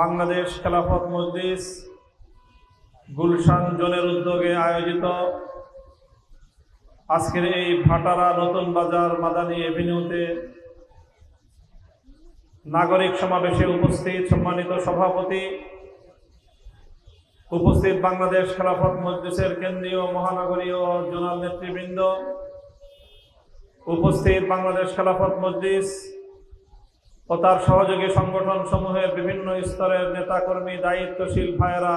বাংলাদেশ খেলাফত মজলিস গুলশান জোনের উদ্যোগে আয়োজিত আজকের এই ভাটারা নতুন বাজার মাদানী এভিনিউতে নাগরিক সমাবেশে উপস্থিত সম্মানিত সভাপতি, উপস্থিত বাংলাদেশ খেলাফত মজলিসের কেন্দ্রীয় মহানগরীয় জোনাল নেতৃবৃন্দ, উপস্থিত বাংলাদেশ খেলাফত মজলিস ও তার সহযোগী সংগঠন সমূহের বিভিন্ন স্তরের নেতাকর্মী, দায়িত্বশীল ভাইয়েরা,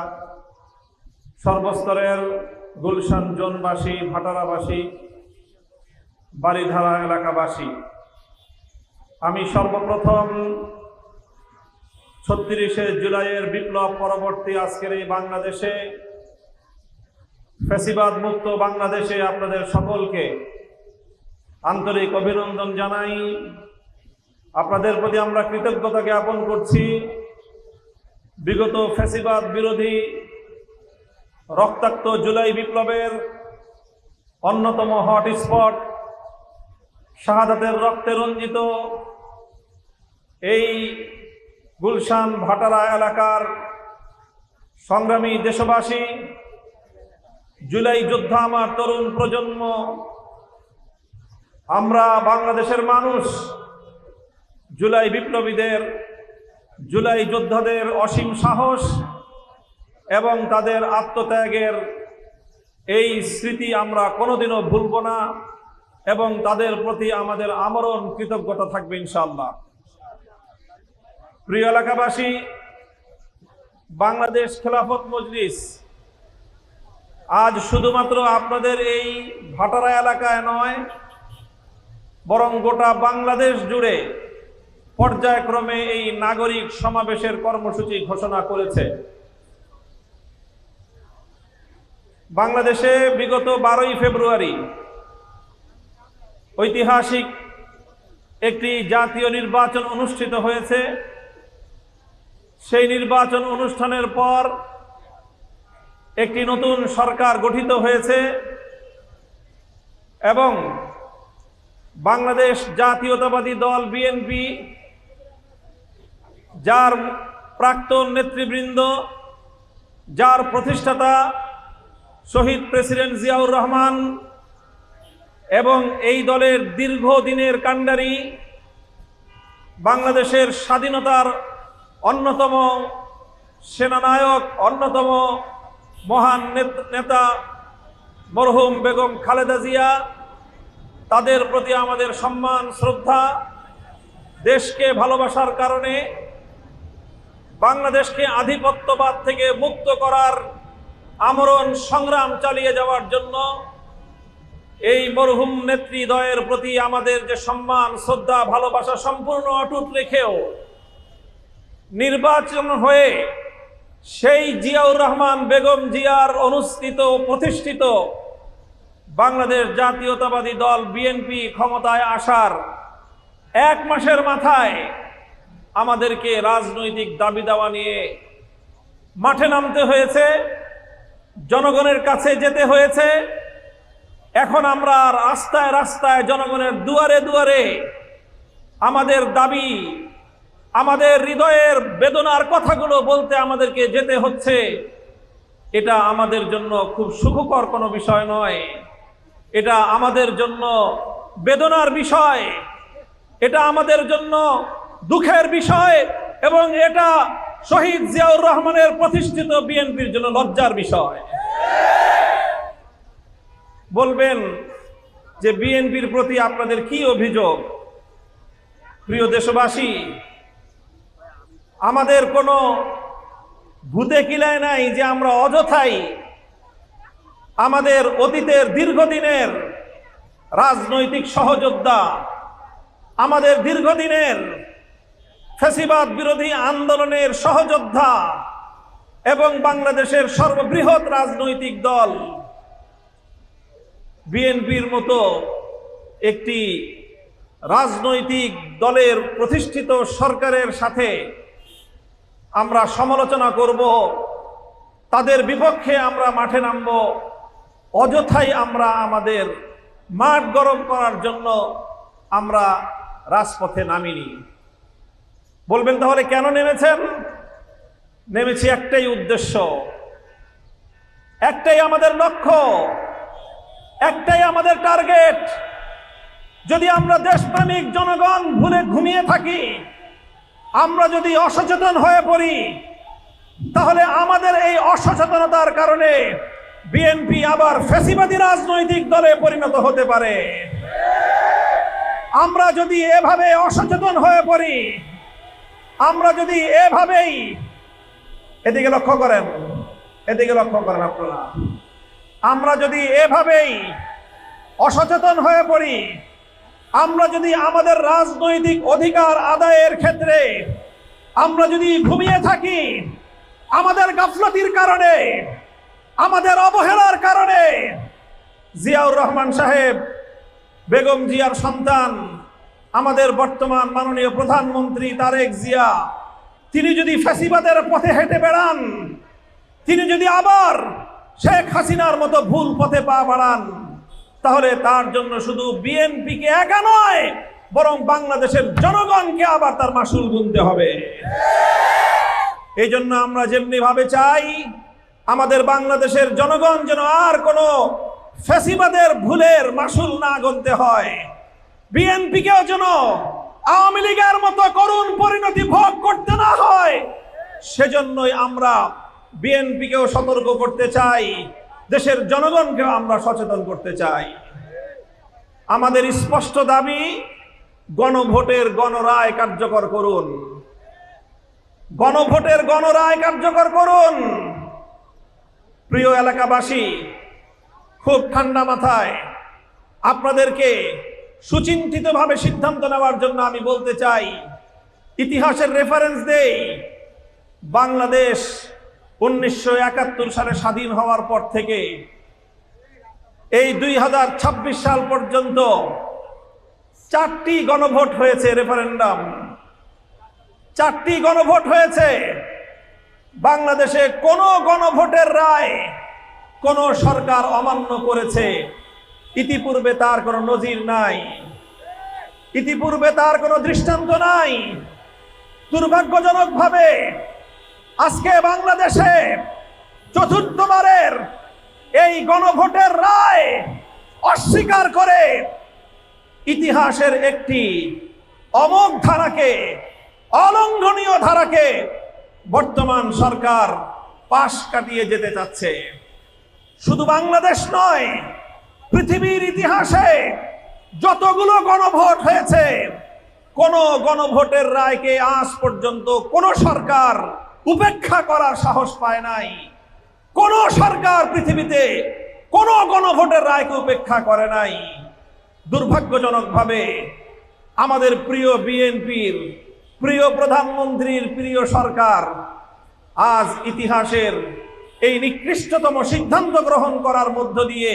সর্বস্তরের গুলশান জোনবাসী, ভাটারাবাসী, বাড়িধারা এলাকাবাসী, আমি সর্বপ্রথম ৩৬শে জুলাইয়ের বিপ্লব পরবর্তী আজকের এই বাংলাদেশে, ফ্যাসিবাদ মুক্ত বাংলাদেশে আপনাদের সকলকে আন্তরিক অভিনন্দন জানাই। আপনাদের প্রতি আমরা কৃতজ্ঞতা জ্ঞাপন করছি। বিগত ফ্যাসিবাদ বিরোধী রক্তাক্ত জুলাই বিপ্লবের অন্যতম হটস্পট, শাহাদাতের রক্তে রঞ্জিত এই গুলশান ভাটারা এলাকার সংগ্রামী দেশবাসী, জুলাই যোদ্ধা আমার তরুণ প্রজন্ম, আমরা বাংলাদেশের মানুষ জুলাই বিপ্লবীদের, জুলাই যোদ্ধাদের অসীম সাহস এবং তাদের আত্মত্যাগের এই স্মৃতি আমরা কোনোদিনও ভুলব না এবং তাদের প্রতি আমাদের আমরণ কৃতজ্ঞতা থাকবে ইনশাআল্লাহ। প্রিয় এলাকাবাসী, বাংলাদেশ খেলাফত মজলিস আজ শুধুমাত্র আপনাদের এই ভাটারা এলাকায় নয়, বরং গোটা বাংলাদেশ জুড়ে পর্যায়ক্রমে এই নাগরিক সমাবেশের কর্মসূচি ঘোষণা করেছে। বাংলাদেশে বিগত 12ই ফেব্রুয়ারি ঐতিহাসিক একটি জাতীয় নির্বাচন অনুষ্ঠিত হয়েছে। সেই নির্বাচন অনুষ্ঠানের পর একটি নতুন সরকার গঠিত হয়েছে এবং বাংলাদেশ জাতীয়তাবাদী দল বিএনপি, যার প্রাক্তন নেতৃবৃন্দ, যার প্রতিষ্ঠাতা শহীদ প্রেসিডেন্ট জিয়াউর রহমান এবং এই দলের দীর্ঘদিনের কাণ্ডারি, বাংলাদেশের স্বাধীনতার অন্যতম সেনানায়ক, অন্যতম মহান নেতা মরহুম বেগম খালেদা জিয়া, তাদের প্রতি আমাদের সম্মান, শ্রদ্ধা। দেশকে ভালোবাসার কারণে বাংলাদেশকে আধিপত্যবাদ থেকে মুক্ত করার আমরণ সংগ্রাম চালিয়ে যাওয়ার জন্য এই মরহুম নেতৃদ্বয়ের প্রতি আমাদের যে সম্মান, শ্রদ্ধা, ভালোবাসা সম্পূর্ণ অটুট রেখেও নির্বাচন হয়ে সেই জিয়াউর রহমান বেগম জিয়ার অনুষ্ঠিত প্রতিষ্ঠিত বাংলাদেশ জাতীয়তাবাদী দল বিএনপি ক্ষমতায় আসার 1 মাসের মাথায় আমাদেরকে রাজনৈতিক দাবি দাওয়া নিয়ে মাঠে নামতে হয়েছে, জনগণের কাছে যেতে হয়েছে। এখন আমরা রাস্তায় রাস্তায়, জনগণের দুয়ারে দুয়ারে আমাদের দাবি, আমাদের হৃদয়ের বেদনার কথাগুলো বলতে আমাদেরকে যেতে হচ্ছে। এটা আমাদের জন্য খুব সুখকর কোনো বিষয় নয়, এটা আমাদের জন্য বেদনার বিষয়, এটা আমাদের জন্য দুঃখের বিষয় এবং এটা শহীদ জিয়াউর রহমানের প্রতিষ্ঠিত বিএনপির জন্য লজ্জার বিষয়। বলবেন যে বিএনপির প্রতি আপনাদের কি অভিযোগ? প্রিয় দেশবাসী, আমাদের কোনো ভূতে কিলায় নাই যে আমরা অযথাই আমাদের অতীতের দীর্ঘদিনের রাজনৈতিক সহযোদ্ধা, আমাদের দীর্ঘদিনের ফ্যাসিবাদ বিরোধী আন্দোলনের সহযোদ্ধা এবং বাংলাদেশের সর্ববৃহৎ রাজনৈতিক দল বিএনপির মতো একটি রাজনৈতিক দলের প্রতিষ্ঠিত সরকারের সাথে আমরা সমালোচনা করব, তাদের বিপক্ষে আমরা মাঠে নামব, অযথাই আমরা আমাদের মাঠ গরম করার জন্য আমরা রাজপথে নামিনি। বলবেন তাহলে কেন নেমেছেন? নেমেছি একটাই উদ্দেশ্য, একটাই আমাদের লক্ষ্য, একটাই আমাদের টার্গেট। যদি আমরা দেশপ্রেমিক জনগণ ভুলে ঘুমিয়ে থাকি, আমরা যদি অসচেতন হয়ে পড়ি, তাহলে আমাদের এই অসচেতনতার কারণে বিএনপি আবার ফ্যাসিবাদী রাজনৈতিক দলে পরিণত হতে পারে। আমরা যদি এভাবে অসচেতন হয়ে পড়ি, আমরা যদি এভাবেই, এদিকে লক্ষ্য করেন, এদিকে লক্ষ্য করেন আপনারা, আমরা যদি এভাবেই অসচেতন হয়ে পড়ি, আমরা যদি আমাদের রাজনৈতিক অধিকার আদায়ের ক্ষেত্রে আমরা যদি ঘুমিয়ে থাকি, আমাদের গাফলতির কারণে, আমাদের অবহেলার কারণে, জিয়াউর রহমান সাহেব, বেগম জিয়ার সন্তান, আমাদের বর্তমান মাননীয় প্রধানমন্ত্রী তারেক জিয়া, তিনি যদি ফ্যাসিবাদের পথে হেঁটে বেড়ান, তিনি যদি আবার শেখ হাসিনার মতো ভুল পথে পা বাড়ান, তাহলে তার জন্য শুধু বিএনপিকে একা নয়, বরং বাংলাদেশের জনগণকে আবার তার মাসুল গুনতে হবে। এই জন্য আমরা যেমনি ভাবে চাই আমাদের বাংলাদেশের জনগণ যেন আর কোনো ফ্যাসিবাদের ভুলের মাসুল না গুনতে হয়, বিএনপিকেও যেন আওয়ামী লীগের মতো করুণ পরিণতি ভোগ করতে না হয়, সেজন্যই আমরা বিএনপিকেও সতর্ক করতে চাই, দেশের জনগণকেও আমরা সচেতন করতে চাই। আমাদের স্পষ্ট দাবি, গণভোটের গণরায় কার্যকর করুন, গণভোটের গণরায় কার্যকর করুন। প্রিয় এলাকাবাসী, খুব ঠান্ডা মাথায় আপনাদেরকে সুচিন্তিতভাবে সিদ্ধান্ত নেওয়ার জন্য আমি বলতে চাই, ইতিহাসের রেফারেন্স দেই। বাংলাদেশ 1971 সালে স্বাধীন হওয়ার পর থেকে এই 2026 সাল পর্যন্ত 4টি গণভোট হয়েছে, রেফারেন্ডাম, 4টি গণভোট হয়েছে। বাংলাদেশে কোনো গণভোটের রায় কোন সরকার অমান্য করেছে ইতিপূর্বে তার কোনো নজির নাই, ইতিপূর্বে তার কোনো দৃষ্টান্ত নাই। দুর্ভাগ্যজনকভাবে আজকে বাংলাদেশে চতুর্থবারের এই গণভোটের রায় অস্বীকার করে ইতিহাসের একটি অমোঘ ধারাকে, অলঙ্ঘনীয় ধারাকে বর্তমান সরকার পাশ কাটিয়ে যেতে চাচ্ছে। শুধু বাংলাদেশ নয়, পৃথিবীর ইতিহাসে যতগুলো গণভোট হয়েছে, কোন গণভোটের রায়কে আজ পর্যন্ত কোন সরকার উপেক্ষা করার সাহস পায় নাই। কোন সরকার পৃথিবীতে কোন গণভোটের রায়কে উপেক্ষা করে নাই। দুর্ভাগ্যজনকভাবে আমাদের প্রিয় বিএনপির, প্রিয় প্রধানমন্ত্রীর প্রিয় সরকার আজ ইতিহাসের এই নিকৃষ্টতম সিদ্ধান্ত গ্রহণ করার মধ্য দিয়ে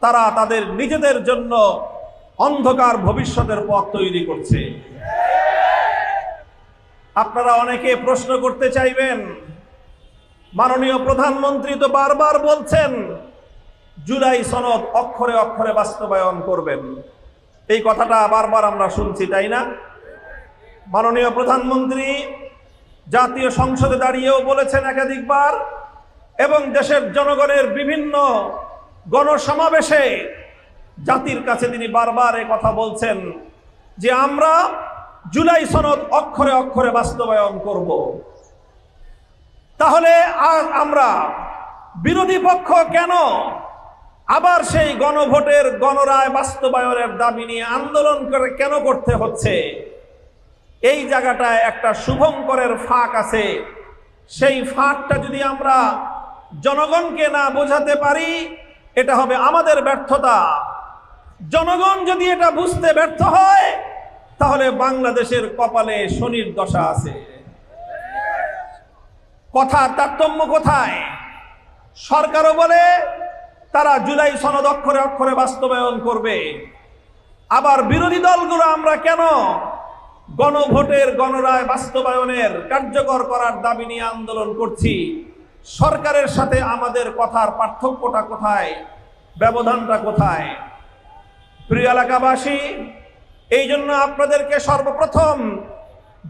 তারা তাদের নিজেদের জন্য অন্ধকার ভবিষ্যতের পথ তৈরি করছে। আপনারা অনেকে প্রশ্ন করতে চাইবেন, মাননীয় প্রধানমন্ত্রী তো বারবার বলছেন জুলাই সনদ অক্ষরে অক্ষরে বাস্তবায়ন করবেন। এই কথাটা বারবার আমরা শুনছি, তাই না? মাননীয় প্রধানমন্ত্রী জাতীয় সংসদে দাঁড়িয়েও বলেছেন একাধিকবার, এবং দেশের জনগণের বিভিন্ন গণসমাবেশে জাতির কাছে তিনি বারবার এই কথা বলছেন যে আমরা জুলাই সনদ অক্ষরে অক্ষরে বাস্তবায়ন করব। তাহলে আজ আমরা বিরোধী পক্ষ কেন আবার সেই গণভোটের গণরায় বাস্তবায়নের দাবি নিয়ে আন্দোলন করে কেন করতে হচ্ছে? এই জায়গাটায় একটা শুভঙ্করের ফাঁক আছে। সেই ফাঁকটা যদি আমরা জনগণকে না বোঝাতে পারি, এটা হবে আমাদের ব্যর্থতা। জনগণ যদি এটা বুঝতে ব্যর্থ হয়, তাহলে বাংলাদেশের কপালে শনির দশা আছে। কথার তারতম্য কোথায়? সরকারও বলে তারা জুলাই সনদ অক্ষরে অক্ষরে বাস্তবায়ন করবে, আবার বিরোধী দলগুলো আমরা কেন গণভোটের গণরায় বাস্তবায়নের কার্যকর করার দাবি নিয়ে আন্দোলন করছি? সরকারের সাথে আমাদের কথার পার্থক্যটা কোথায়, ব্যবধানটা কোথায়? প্রিয় এলাকাবাসী, এই জন্য আপনাদেরকে সর্বপ্রথম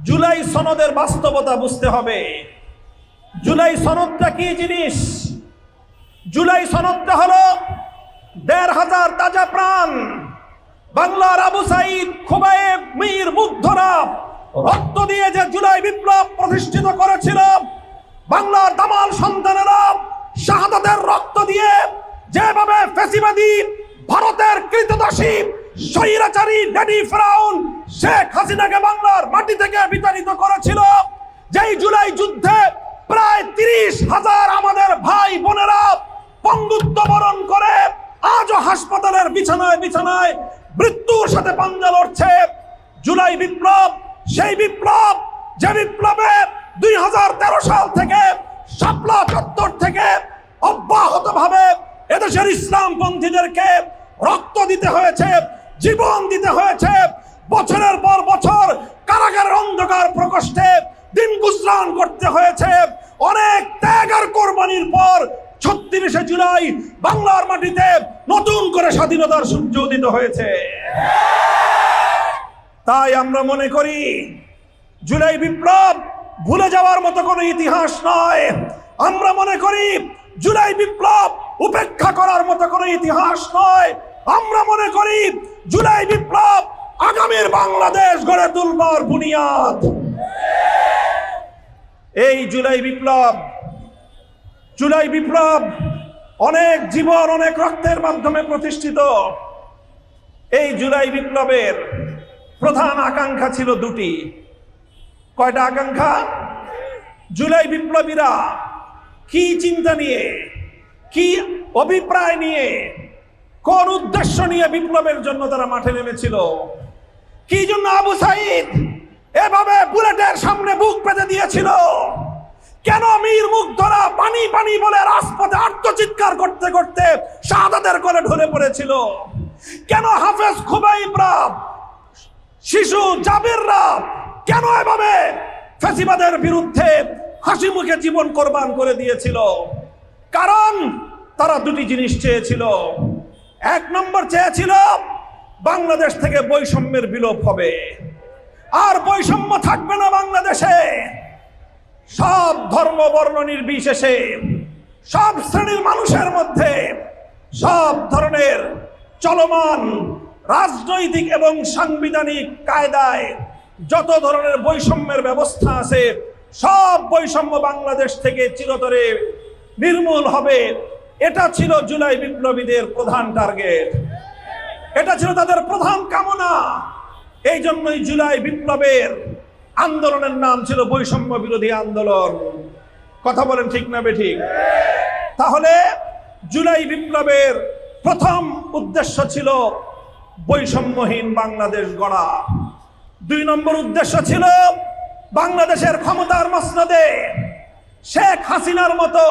জুলাই সনদের বাস্তবতা বুঝতে হবে। জুলাই সনদটা কি জিনিস? জুলাই সনদটা হলো ১৫০০ তাজা প্রাণ বাংলার আবু সাইদ, খুবাইব, মীর, মুগ্ধরা রক্ত দিয়ে যে জুলাই বিপ্লব প্রতিষ্ঠিত করেছিল, বাংলার দামাল সন্তানেরা শাহাদাতের রক্ত দিয়ে যেভাবে ফ্যাসিবাদী ভারতের কৃতদাসী স্বৈরাচারী লেডি ফেরাউন শেখ হাসিনাকে বাংলার মাটি থেকে বিতাড়িত করেছিল, যেই জুলাই যুদ্ধে প্রায় ৩০,০০০ আমাদের ভাই বোনেরা পঙ্গুত্ব বরণ করে আজও হাসপাতালের বিছানায় বিছানায় মৃত্যুর সাথে পাঞ্জা লড়ছে। জুলাই বিপ্লব সেই বিপ্লব যে বিপ্লবে ২০১৩ সাল থেকে শাপলা চত্বর থেকে অব্যাহতভাবে এদেশের ইসলামপন্থীদেরকে রক্ত দিতে হয়েছে, জীবন দিতে হয়েছে, বছরের পর বছর কারাগারের অন্ধকার প্রকোষ্ঠে দিন গুজরান করতে হয়েছে। অনেক ত্যাগ আর কোরবানির পর ৩৬শে জুলাই বাংলার মাটিতে নতুন করে স্বাধীনতার সূর্য উদিত হয়েছে। তাই আমরা মনে করি জুলাই বিপ্লব ভুলে যাওয়ার মতো কোনো ইতিহাস নয়। আমরা মনে করি জুলাই বিপ্লব উপেক্ষা করার মতো কোনো ইতিহাস নয়। আমরা মনে করি জুলাই বিপ্লব আগামীর বাংলাদেশ গড়ে তুলবার বুনিয়াদ। এই জুলাই বিপ্লব অনেক জীবন, অনেক রক্তের মাধ্যমে প্রতিষ্ঠিত। এই জুলাই বিপ্লবের প্রধান আকাঙ্ক্ষা ছিল দুটি। কয়টা আকাঙ্ক্ষা? জুলাই বিপ্লবীরা কি চিন্তা নিয়ে, কি অভিপ্রায় নিয়ে, কোন উদ্দেশ্য নিয়ে বিপ্লবের জন্য তারা মাঠে নেমেছিল? কি জন্য আবু সাইদ এভাবে বুলেটের সামনে বুক পেতে দিয়েছিল? কেন মীর মুগ্ধরা পানি পানি বলে রাজপথে আর্তচিৎকার করতে করতে শাহাদাতের কোলে ঢলে পড়েছিল? কেন হাফেজ, খুবাইবরা, শিশু জাবিররা কেন এভাবে ফ্যাসিবাদের বিরুদ্ধে হাসি মুখে জীবন কোরবান করে দিয়েছিল? কারণ তারা দুটি জিনিস চেয়েছিল। এক নম্বর চেয়েছিল বাংলাদেশ থেকে বৈষম্যের বিলোপ হবে, আর বৈষম্য থাকবে না বাংলাদেশে। সব ধর্ম বর্ণ নির্বিশেষে সব শ্রেণীর মানুষের মধ্যে সব ধরনের চলমান রাজনৈতিক এবং সাংবিধানিক কায়দায় যত ধরনের বৈষম্যের ব্যবস্থা আছে, সব বৈষম্য বাংলাদেশ থেকে চিরতরে নির্মূল হবে। এটা ছিল জুলাই বিপ্লবীদের প্রধান টার্গেট, এটা ছিল তাদের প্রধান কামনা। এই জন্যই জুলাই বিপ্লবের আন্দোলনের নাম ছিল বৈষম্য বিরোধী আন্দোলন। কথা বলেন ঠিক না বেঠিক? তাহলে জুলাই বিপ্লবের প্রথম উদ্দেশ্য ছিল বৈষম্যহীন বাংলাদেশ গড়া। ২ নম্বর উদ্দেশ্য ছিল বাংলাদেশের ক্ষমতার মসনদে শেখ হাসিনার মতো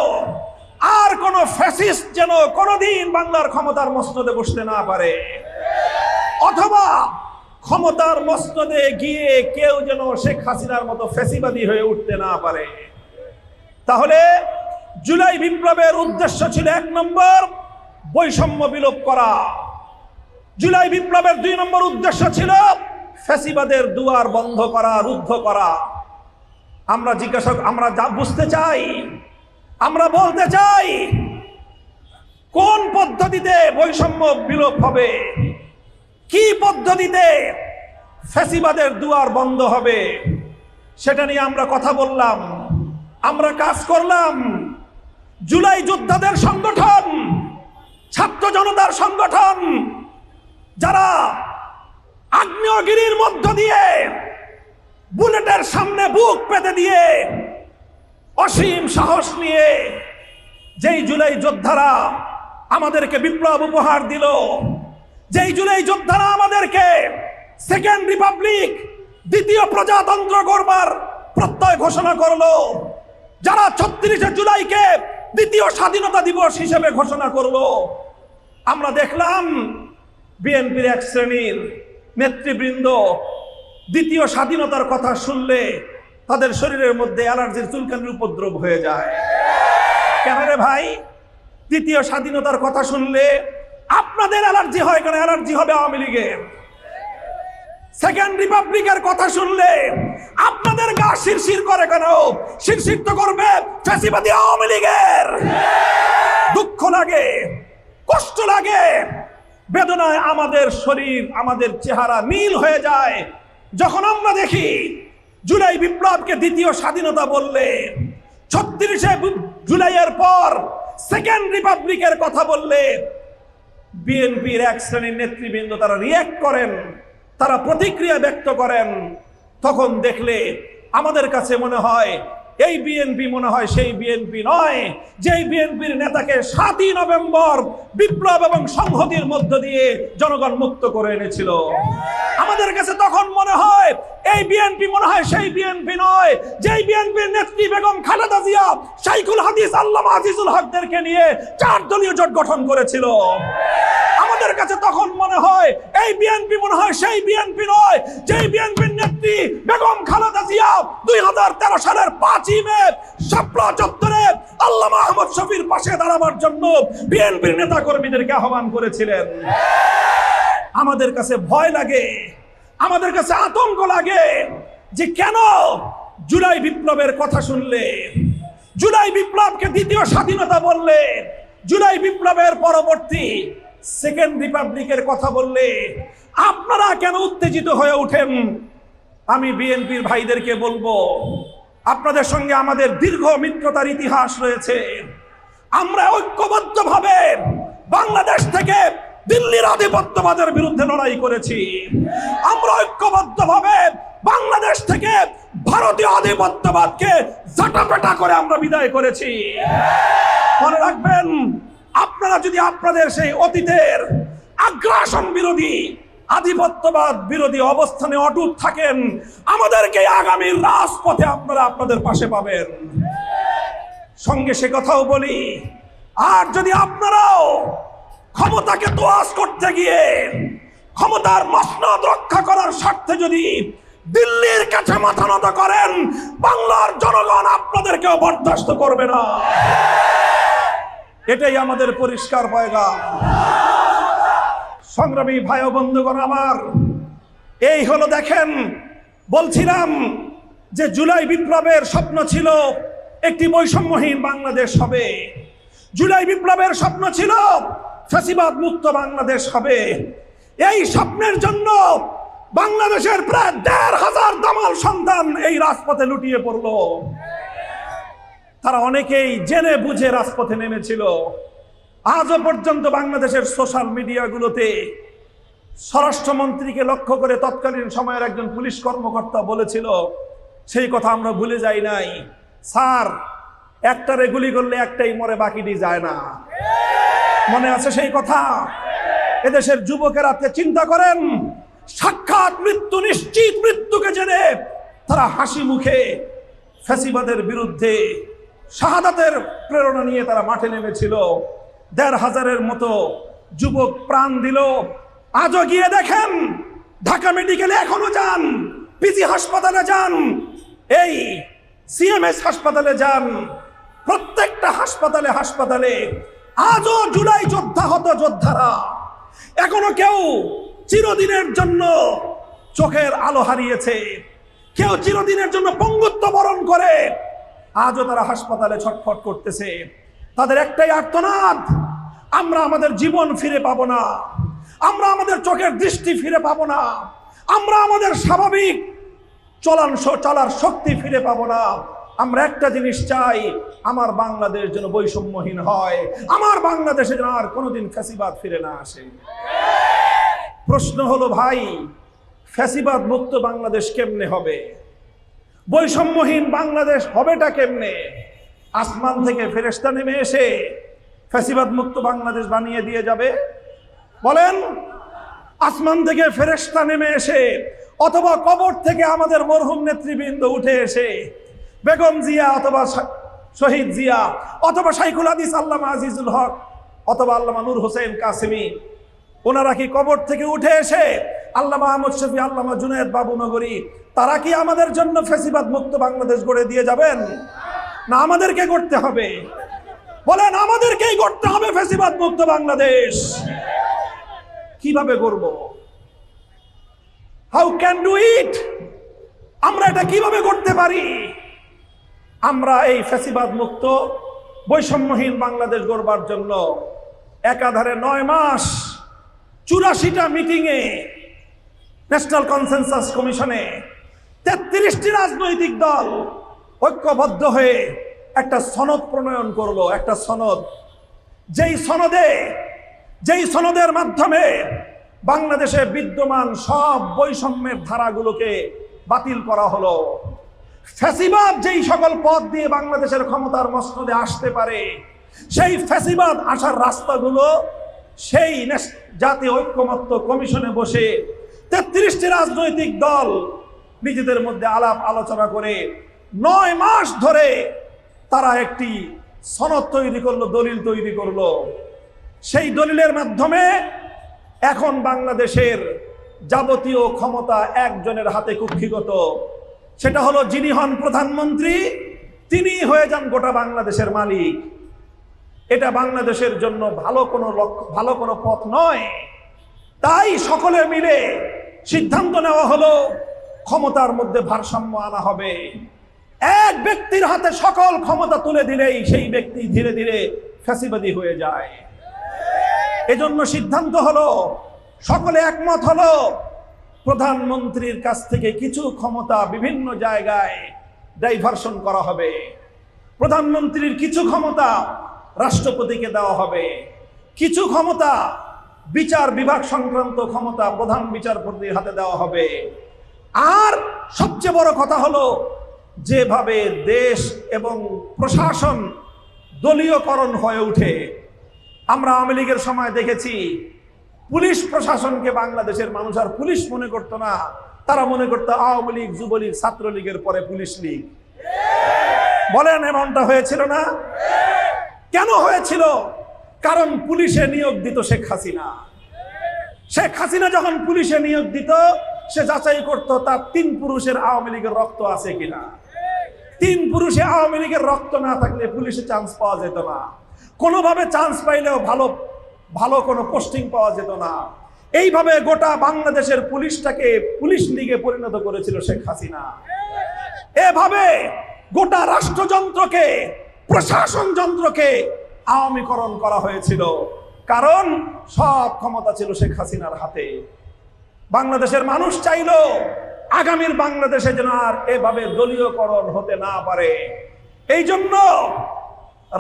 আর কোন ফ্যাসিস্ট যেন কোনোদিন বাংলার ক্ষমতার মসনদে বসতে না পারে, অথবা ক্ষমতার মসনদে গিয়ে কেউ যেন শেখ হাসিনার মতো ফ্যাসিবাদী হয়ে উঠতে না পারে। তাহলে জুলাই বিপ্লবের উদ্দেশ্য ছিল ১ নম্বর বৈষম্য বিলোপ করা। জুলাই বিপ্লবের ২ নম্বর উদ্দেশ্য ছিল ফ্যাসিবাদের দুয়ার বন্ধ করা, রুদ্ধ করা। আমরা যা বুঝতে চাই, আমরা বলতে চাই, কোন পদ্ধতিতে বৈষম্য বিলোপ হবে, কি পদ্ধতিতে ফ্যাসিবাদের দুয়ার বন্ধ হবে, সেটা নিয়ে আমরা কথা বললাম, আমরা কাজ করলাম। জুলাই যোদ্ধাদের সংগঠন, ছাত্র জনতার সংগঠন, যারা আগ্নেয়গিরির মধ্য দিয়ে বুলেটের সামনে বুক পেতে দিয়ে অসীম সাহস নিয়ে যেই জুলাই যোদ্ধারা আমাদেরকে বিপ্লব উপহার দিল, যেই জুলাই যোদ্ধারা আমাদেরকে সেকেন্ড রিপাবলিক, দ্বিতীয় প্রজাতন্ত্র গড়বার প্রত্যয় ঘোষণা করলো, যারা ৩৬শে জুলাইকে দ্বিতীয় স্বাধীনতা দিবস হিসেবে ঘোষণা করলো, আমরা দেখলাম বিএনপির এক শ্রেণীর নেতৃবৃন্দ দ্বিতীয় স্বাধীনতার কথা শুনলে তাদের শরীরের মধ্যে অ্যালার্জির চুলকানির উপদ্রব হয়ে যায়। কেন রে ভাই? দ্বিতীয় স্বাধীনতার কথা শুনলে আপনাদের অ্যালার্জি হয় কেন? অ্যালার্জি হবে আওয়ামী লীগের। সেকেন্ড রিপাবলিকের কথা শুনলে আপনাদের গা শিরশির করে কেন? শিরশির তো করবে ফ্যাসিবাদী আওয়ামী লীগের। দুঃখ লাগে, কষ্ট লাগে, বেদনায় আমাদের শরীর, আমাদের চেহারা নীল হয়ে যায় যখন আমরা দেখি জুলাই বিপ্লবকে দ্বিতীয় স্বাধীনতা বললে, 36শে জুলাইয়ের পর সেকেন্ড রিপাবলিকের কথা বললে বিএনপির এক শ্রেণীর নেতৃবৃন্দ তারা রিয়্যাক্ট করেন, তারা প্রতিক্রিয়া ব্যক্ত করেন। তখন দেখলে আমাদের কাছে মনে হয় এই বিএনপি মনে হয় সেই বিএনপি নয় যেই বিএনপির নেতাকে 7ই নভেম্বর বিপ্লব এবং সংহতির মধ্য দিয়ে জনগণ মুক্ত করে এনেছিল। আমাদের কাছে তখন মনে হয় এই বিএনপি মনে হয় সেই বিএনপি নয় যেই বিএনপির নেত্রী বেগম খালেদা জিয়া শাইখুল হাদিস আল্লামা আজিজুল হকদেরকে নিয়ে 4 দলীয় জোট গঠন করেছিল। আমাদের কাছে তখন মনে হয় এই বিএনপি মনে হয় সেই বিএনপি নয় যেই বিএনপির নেত্রী বেগম খালেদা জিয়া 2013 সালের 5ই মে শাপলা চত্বরে আল্লামা আহমদ শফির পাশে দাঁড়াবার জন্য বিএনপির নেতা কর্মীদেরকে আহ্বান করেছিলেন। আমাদের কাছে ভয় লাগে, আমাদের কাছে আতঙ্ক লাগে যে কেন জুলাই বিপ্লবের কথা শুনলে, জুলাই বিপ্লবকে দ্বিতীয় স্বাধীনতা বললে, জুলাই বিপ্লবের পরবর্তী সেকেন্ড রিপাবলিকের কথা বললে আপনারা কেন উত্তেজিত হয়ে ওঠেন? আমি বিএনপির ভাইদেরকে বলবো, আপনাদের সঙ্গে আমাদের দীর্ঘ মিত্রতার ইতিহাস রয়েছে। আমরা ঐক্যবদ্ধভাবে বাংলাদেশ থেকে দিল্লির আধিপত্যবাদের বিরুদ্ধে লড়াই করেছি। আমরা ঐক্যবদ্ধভাবে বাংলাদেশ থেকে ভারতীয় আধিপত্যবাদকে জাটাপেটা করে আমরা বিদায় করেছি। মনে রাখবেন, আপনারা যদি আপনাদের সেই অতীতের আগ্রাসন বিরোধী, আধিপত্যবাদ বিরোধী অবস্থানে অটুট থাকেন, আমাদেরকে আগামীর রাজপথে আপনারা আপনাদের পাশে পাবেন। সঙ্গে সে কথাও বলি, আর যদি আপনারাও ক্ষমতাকে তোয়াজ করতে গিয়ে ক্ষমতার মসনদ রক্ষা করার স্বার্থে যদি দিল্লির কাছে মাথা নত করেন, বাংলার জনগণ আপনাদেরকেও বরদাস্ত করবে না। এটাই আমাদের পরিষ্কার পয়গাম। সংগ্রামী ভাই ও বন্ধুগণ আমার, এই হলো দেখেন, বলছিলাম যে জুলাই বিপ্লবের স্বপ্ন ছিল একটি বৈষম্যহীন বাংলাদেশ হবে। জুলাই বিপ্লবের স্বপ্ন ছিল ফ্যাসিবাদ মুক্ত বাংলাদেশ হবে। এই স্বপ্নের জন্য বাংলাদেশের প্রায় 1,500 দামাল সন্তান এই রাজপথে লুটিয়ে পড়ল। তারা অনেকেই জেনে বুঝে রাজপথে নেমেছিল। আজও পর্যন্ত বাংলাদেশের সোশ্যাল মিডিয়াগুলোতে স্বরাষ্ট্রমন্ত্রীকে লক্ষ্য করে তৎকালীন সময়ের একজন পুলিশ কর্মকর্তা বলেছিল, সেই কথা আমরা ভুলে যাই নাই, স্যার একটারে গুলি করলে একটাই মরে, বাকিটি যায় না। মনে আছে সেই কথা? এদেশের যুবকেরা চিন্তা করেন, সাক্ষাৎ মৃত্যু, নিশ্চিত মৃত্যুকে জেনে তারা হাসি মুখে ফ্যাসিবাদের বিরুদ্ধে শাহাদাতের প্রেরণা নিয়ে তারা মাঠে নেমেছিল। 1,500-এর মতো যুবক প্রাণ দিল। আজও গিয়ে দেখেন, ঢাকা মেডিকেলে এখনো যান, পিজি হাসপাতালে যান, এই সিএমএস হাসপাতালে যান, প্রত্যেকটা হাসপাতালে হাসপাতালে আজও জুলাই যোদ্ধা হত যোদ্ধারা এখনো কেউ চিরদিনের জন্য চোখের আলো হারিয়েছে, কেউ চিরদিনের জন্য পঙ্গুত্ব বরণ করে আজও তারা হাসপাতালে ছটফট করতেছে। তাদের একটাই আর্তনাদ, আমরা আমাদের জীবন ফিরে পাবো না, আমরা আমাদের চোখের দৃষ্টি ফিরে পাবো না, আমরা আমাদের স্বাভাবিক চলার শক্তি ফিরে পাবো না। আমরা একটা জিনিস চাই, আমার বাংলাদেশ যেন বৈষম্যহীন হয়, আমার বাংলাদেশে যেন আর কোনোদিন ফ্যাসিবাদ ফিরে না আসে। প্রশ্ন হলো ভাই, ফ্যাসিবাদ মুক্ত বাংলাদেশ কেমনে হবে? বৈষম্যহীন বাংলাদেশ হবেটা কেমনে? আসমান থেকে ফেরেশতা নেমে এসে ফ্যাসিবাদ মুক্ত বাংলাদেশ বানিয়ে দিয়ে যাবে? বলেন, আসমান থেকে ফেরেশতা নেমে এসে অথবা কবর থেকে আমাদের মরহুম নেতৃবৃন্দ উঠে এসে বেগম জিয়া অথবা শহীদ জিয়া অথবা শাইখুল হাদিস আল্লামা আজিজুল হক অথবা আল্লামা নূর হোসেন কাসেমি, ওনারা কি কবর থেকে উঠে এসে আল্লামা আহমদ শফি, আল্লামা জুনায়েদ বাবুনগরী, তারা কি আমাদের জন্য ফ্যাসিবাদ মুক্ত বাংলাদেশ গড়ে দিয়ে যাবেন? না আমাদেরকে গড়তে হবে? বলেন, আমাদেরকেই গড়তে হবে ফ্যাসিবাদ মুক্ত বাংলাদেশ। কিভাবে গড়ব? How can do it? আমরা এটা কিভাবে করতে পারি? আমরা এই ফ্যাসিবাদ মুক্ত বৈষম্যহীন বাংলাদেশ গড়বার জন্য একাধারে 9 মাস 84টা মিটিংয়ে, ন্যাশনাল কনসেনসাস কমিশনে 33টি রাজনৈতিক দল ঐক্যবদ্ধ হয়ে একটা সনদ প্রণয়ন করলো। একটা সনদ, যেই সনদের মাধ্যমে বাংলাদেশে বিদ্যমান সব বৈষম্যের ধারাগুলোকে বাতিল করা হলো। ফ্যাসিবাদ যেই সকল পথ দিয়ে বাংলাদেশের ক্ষমতার মসনদে আসতে পারে, সেই ফ্যাসিবাদ আসার রাস্তাগুলো সেই জাতীয় ঐক্যমত্য কমিশনে বসে 33টি রাজনৈতিক দল নিজেদের মধ্যে আলাপ আলোচনা করে 9 মাস ধরে তারা একটি সনদ তৈরি করলো, দলিল তৈরি করলো। সেই দলিলের মাধ্যমে এখন বাংলাদেশের যাবতীয় ক্ষমতা একজনের হাতে কুক্ষিগত। সেটা হলো, যিনি হন প্রধানমন্ত্রী, তিনি হয়ে যান গোটা বাংলাদেশের মালিক। এটা বাংলাদেশের জন্য ভালো কোনো পথ নয়। তাই সকলে মিলে সিদ্ধান্ত নেওয়া হলো, ক্ষমতার মধ্যে ভারসাম্য আনা হবে। এক ব্যক্তির হাতে সকল ক্ষমতা তুলে দিলেই সেই ব্যক্তি ধীরে ধীরে ফ্যাসিবাদী হয়ে যায়। এজন্য সিদ্ধান্ত হলো, সকলে একমত হলো, প্রধানমন্ত্রীর কাছ থেকে কিছু ক্ষমতা বিভিন্ন জায়গায় ডাইভারশন করা হবে। প্রধানমন্ত্রীর কিছু ক্ষমতা রাষ্ট্রপতিকে দেওয়া হবে, কিছু ক্ষমতা বিচার বিভাগ সংক্রান্ত ক্ষমতা প্রধান বিচারপতির হাতে দেওয়া হবে। আর সবচেয়ে বড় কথা হলো, যেভাবে দেশ এবং প্রশাসন দলীয়করণ হয়ে ওঠে, আমরা আওয়ামী লীগের সময় দেখেছি পুলিশ প্রশাসনকে বাংলাদেশের মানুষ আর পুলিশ মনে করতো না, তারা মনে করতো আওয়ামী লীগ, যুবলীগ, ছাত্রলীগের পরে পুলিশ লীগ। বলেন, এমনটা হয়েছিল না? কেন হয়েছিল? কারণ পুলিশে নিয়োগ দিত শেখ হাসিনা। শেখ হাসিনা যখন পুলিশে নিয়োগ দিত, সে যাচাই করত তার 3 পুরুষের আওয়ামী লীগের রক্ত আছে কিনা। 3 পুরুষে আওয়ামী লীগের রক্ত না থাকলে পুলিশে চান্স পাওয়া যেত না। কোনোভাবে চান্স পাইলেও ভালো কোনো পোস্টিং পাওয়া যেত না। এইভাবে গোটা বাংলাদেশের পুলিশটাকে পুলিশ লীগে পরিণত করেছিল শেখ হাসিনা। এভাবে গোটা রাষ্ট্রযন্ত্রকে, প্রশাসন যন্ত্রকে আওয়ামীকরণ করা হয়েছিল, কারণ সব ক্ষমতা ছিল শেখ হাসিনার হাতে। বাংলাদেশের মানুষ চাইলো আগামীর বাংলাদেশে যেন আর এভাবে দলীয়করণ হতে না পারে। এই জন্য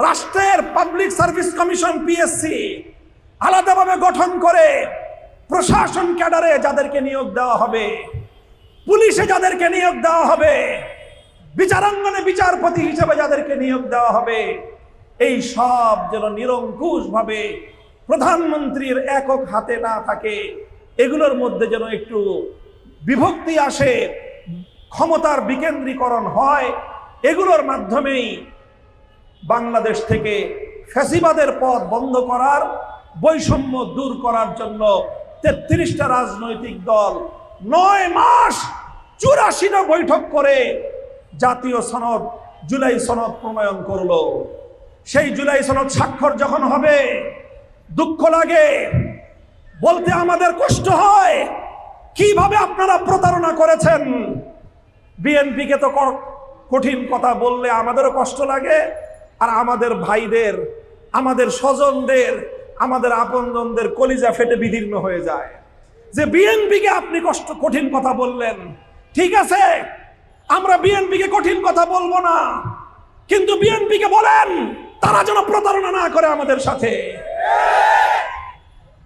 রাষ্ট্রের পাবলিক সার্ভিস কমিশন পিএসসি আলাদাভাবে গঠন করে প্রশাসন ক্যাডারে যাদেরকে নিয়োগ দেওয়া হবে, পুলিশে যাদেরকে নিয়োগ দেওয়া হবে, বিচারাঙ্গনে বিচারপতি হিসেবে যাদেরকে নিয়োগ দেওয়া হবে, এই সব যেন নিরঙ্কুশভাবে প্রধানমন্ত্রীর একক হাতে না থাকে, এগুলোর মধ্যে যেন একটু বিভক্তি আসে, ক্ষমতার বিকেন্দ্রীকরণ হয়। এগুলোর মাধ্যমেই বাংলাদেশ থেকে ফ্যাসিবাদের পথ বন্ধ করার, বৈষম্য দূর করার জন্য 33টা রাজনৈতিক দল 9 মাস 84টা বৈঠক করে জাতীয় সনদ, জুলাই সনদ প্রণয়ন করলো। সেই জুলাই সনদ স্বাক্ষর যখন হবে, দুঃখ লাগে, বলতে আমাদের কষ্ট হয়, কিভাবে আপনারা প্রতারণা করেছেন। বিএনপিকে তো কঠিন কথা বললে আমাদেরও কষ্ট লাগে, আর আমাদের ভাইদের, আমাদের স্বজনদের, আমাদের আপনজনদের কলিজা ফেটে বিদীর্ণ হয়ে যায় যে বিএনপিকে আপনি কঠিন কথা বললেন। ঠিক আছে, আমরা বিএনপিকে কঠিন কথা বলবো না, কিন্তু বিএনপিকে বলেন তারা যেন প্রতারণা না করে আমাদের সাথে।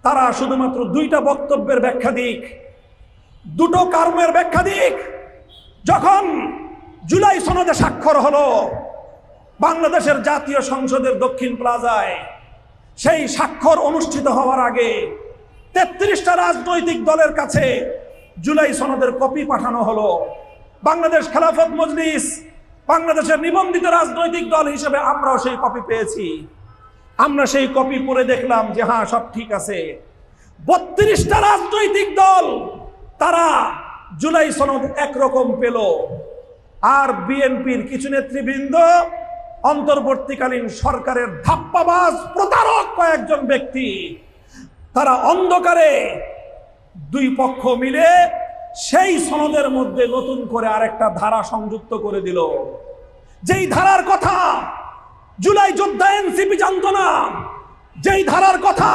তারা শুধুমাত্র 2টা বক্তব্যের ব্যাখ্যা দিক, 2টো কর্মের ব্যাখ্যা দিক। যখন জুলাই সনদে স্বাক্ষর হলো বাংলাদেশের জাতীয় সংসদের দক্ষিণ প্লাজায়, সেই স্বাক্ষর অনুষ্ঠিত হওয়ার আগে 33টা রাজনৈতিক দলের কাছে জুলাই সনদের কপি পাঠানো হলো। বাংলাদেশ খেলাফত মজলিস বাংলাদেশের নিবন্ধিত রাজনৈতিক দল হিসেবে আমরাও সেই কপি পেয়েছি। আমরা সেই কপি পড়ে দেখলাম যে হ্যাঁ, সব ঠিক আছে। 32টা রাজনৈতিক দল তারা জুলাই সনদ একরকম পেল, আর বিএনপির কিছু নেতৃবৃন্দ, অন্তর্বর্তীকালীন সরকারের ধাপ্পাবাজ প্রতারক কয়েকজন ব্যক্তি, তারা অন্ধকারে 2 পক্ষ মিলে সেই সনদের মধ্যে নতুন করে আরেকটা ধারা সংযুক্ত করে দিল, যেই ধারার কথা জুলাই যোদ্ধা এনসিপি জানতো না, যেই ধারার কথা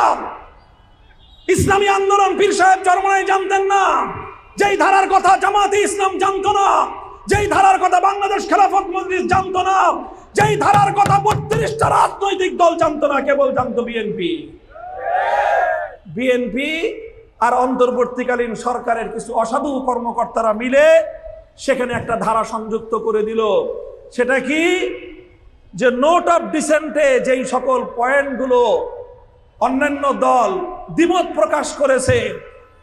ইসলামী আন্দোলন পীর সাহেব চরমনাই জানতেন না, যেই ধারার কথা জামাতে ইসলাম জানতো না, যেই ধারার কথা বাংলাদেশ খেলাফত মজলিস জানতো না, যেই ধারার কথা 32টা রাজনৈতিক দল জানতো না, কেবল জানতো বিএনপি। বিএনপি আর অন্তর্বর্তীকালীন সরকারের কিছু অসাধু কর্মকর্তারা মিলে সেখানে একটা ধারা সংযুক্ত করে দিল। সেটা কি? যে নোট অফ ডিসেন্টে যেই সকল পয়েন্টগুলো অন্যান্য দল দ্বিমত প্রকাশ করেছে,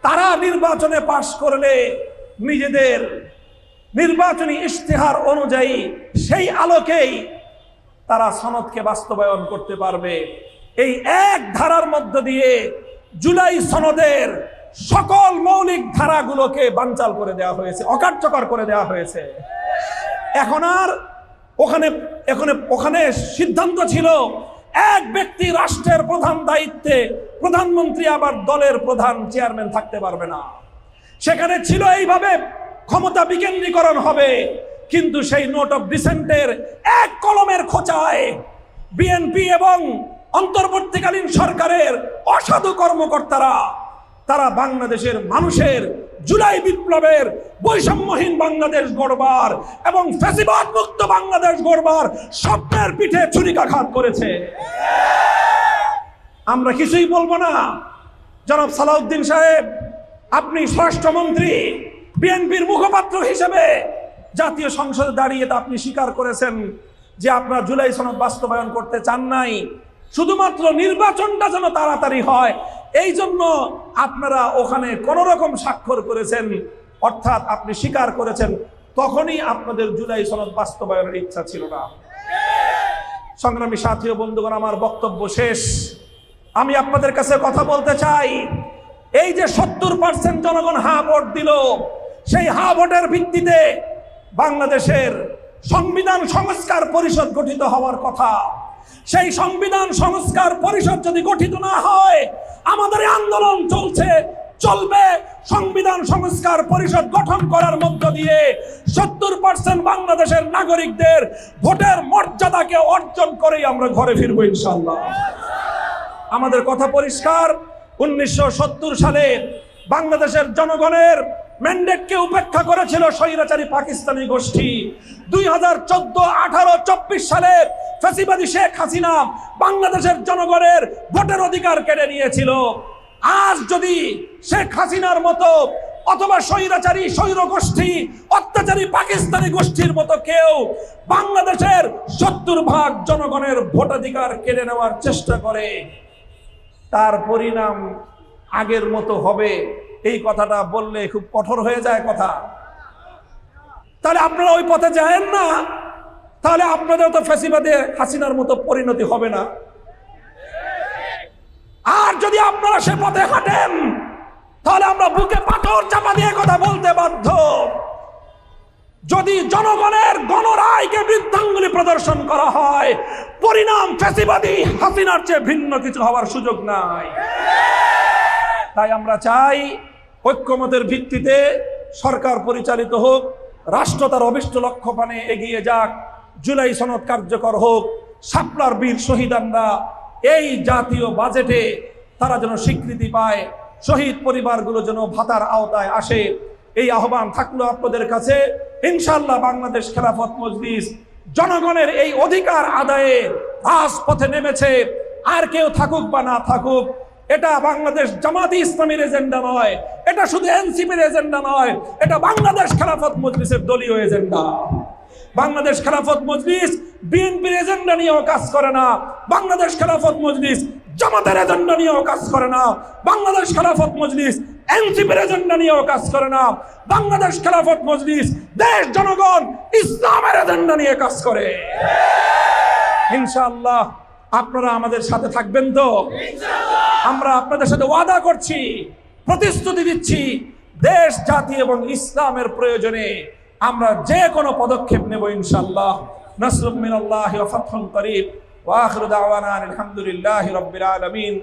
তারা নির্বাচনে পাশ করলে নিজেদের নির্বাচনী ইশতেহার অনুযায়ী সেই আলোকেই তারা সনদকে বাস্তবায়ন করতে পারবে। এই এক ধারার মধ্য দিয়ে জুলাই সনদের সকল মৌলিক ধারাগুলোকে বানচাল করে দেওয়া হয়েছে, অকার্যকর করে দেওয়া হয়েছে। এখন আর ওখানে সিদ্ধান্ত ছিল এক ব্যক্তি রাষ্ট্রের প্রধান দায়িত্বে, প্রধানমন্ত্রী আবার দলের প্রধান চেয়ারম্যান থাকতে পারবে না। সেখানে ছিল এইভাবে ক্ষমতা বিকেন্দ্রীকরণ হবে, কিন্তু সেই নোট অফ ডিসেন্টের এক কলমের খোঁচায় বিএনপি এবং অন্তর্বর্তীকালীন সরকারের অসাধু কর্মকর্তারা তারা বাংলাদেশের মানুষের জুলাই বিপ্লবের বৈষম্যহীন বাংলাদেশ গড়বার এবং ফ্যাসিবাদ মুক্ত বাংলাদেশ গড়বার স্বপ্নের পিঠে ছুরিকাঘাত করেছে। আমরা কিছুই বলবো না। জনাব সালাউদ্দিন সাহেব, আপনি স্বরাষ্ট্রমন্ত্রী, বিএনপির মুখপাত্র হিসেবে জাতীয় সংসদে দাঁড়িয়ে তা আপনি স্বীকার করেছেন যে আপনারা জুলাই সনদ বাস্তবায়ন করতে চান নাই, শুধুমাত্র নির্বাচনটা যেন তাড়াতাড়ি হয় এই জন্য আপনারা ওখানে কোন রকম স্বাক্ষর করেছেন, অর্থাৎ আপনি স্বীকার করেছেন তখনই আপনাদের জুলাই সনদ বাস্তবায়নের ইচ্ছা ছিল না। সংগ্রামী সাথী ও বন্ধুগণ, আমার বক্তব্য শেষ। আমি আপনাদের কাছে কথা বলতে চাই, এই যে 70% জনগণ হা ভোট দিল, সেই হা ভোটের ভিত্তিতে বাংলাদেশের সংবিধান সংস্কার পরিষদ গঠিত হওয়ার কথা। সেই সংবিধান সংস্কার পরিষদ যদি গঠিত না হয়, আমাদের আন্দোলন চলবে সংবিধান সংস্কার পরিষদ গঠন করার মধ্য দিয়ে 70% বাংলাদেশের নাগরিকদের ভোটের মর্যাদাকে অর্জন করেই আমরা ঘরে ফিরবো ইনশাআল্লাহ। আমাদের কথা পরিষ্কার, 1970 সালে বাংলাদেশের জনগণের ম্যান্ডেটকে উপেক্ষা করেছিল স্বৈরাচারী পাকিস্তানি গোষ্ঠী। 2014, 18, 24 সালে ফ্যাসিবাদী শেখ হাসিনা বাংলাদেশের জনগণের ভোটের অধিকার কেড়ে নিয়েছিল। আজ যদি শেখ হাসিনার মতো অথবা স্বৈরাচারী স্বৈর গোষ্ঠী অত্যাচারী পাকিস্তানি গোষ্ঠীর মতো কেউ বাংলাদেশের 70% জনগণের ভোটাধিকার কেড়ে নেওয়ার চেষ্টা করে, তার পরিণাম আগের মতো হবে, এই কথাটা বললে খুব কঠোর হয়ে যায় কথা। তাহলে আপনারা ওই পথে যায়েন না, তাহলে আপনাদের তো ফ্যাসিবাদে হাসিনার মতো পরিণতি হবে না। আর যদি আপনারা সে পথে হাঁটেন, তাহলে আমরা বুকে পাথর চাপা দিয়ে কথা বলতে বাধ্য। যদি জনগণের গণরায়কে বৃদ্ধাঙ্গুলি প্রদর্শন করা হয়, পরিণাম ফ্যাসিবাদী হাসিনার চেয়ে ভিন্ন কিছু হওয়ার সুযোগ নাই। তাই আমরা চাই ঐক্যমতের ভিত্তিতে সরকার পরিচালিত হোক, রাষ্ট্র তার অভিষ্ট লক্ষ্য পানে এগিয়ে যাক, জুলাই সনদ কার্যকর হোক, শাপলার বীর শহীদানরা এই জাতীয় বাজেটে তারা যেন স্বীকৃতি পায়, শহীদ পরিবারগুলো যেন ভাতার আওতায় আসে, এই আহ্বান থাকলো আপনাদের কাছে। ইনশাআল্লাহ বাংলাদেশ খেলাফত মজলিস জনগণের এই অধিকার আদায়ে রাজপথে নেমেছে। আর কেউ থাকুক বা না থাকুক, এটা বাংলাদেশ জামাতে ইসলামীর এজেন্ডা নয়, এটা শুধু এনসিপির এজেন্ডা নয়, এটা বাংলাদেশ খেলাফত মজলিসের দলীয় এজেন্ডা। বাংলাদেশ খেলাফত মজলিস বিএনপির এজেন্ডা নিয়েও কাজ করে না, বাংলাদেশ খেলাফত মজলিস জামাতের এজেন্ডা নিয়েও কাজ করে না, বাংলাদেশ খেলাফত মজলিস এনসিপির এজেন্ডা নিয়েও কাজ করে না, বাংলাদেশ খেলাফত মজলিস দেশ জনগণ ইসলামের এজেন্ডা নিয়ে কাজ করে। ইনশাআল্লাহ আপনারা আমাদের সাথে থাকবেন তো? আমরা আপনাদের সাথে ওয়াদা করছি, প্রতিশ্রুতি দিচ্ছি, দেশ জাতি এবং ইসলামের প্রয়োজনে আমরা যে কোনো পদক্ষেপ নেব ইনশাআল্লাহ। নাসরুম মিনাল্লাহি ওয়া ফাতহুন করিব ওয়া আখিরু দাওয়ানা আলহামদুলিল্লাহি রাব্বিল আলামিন।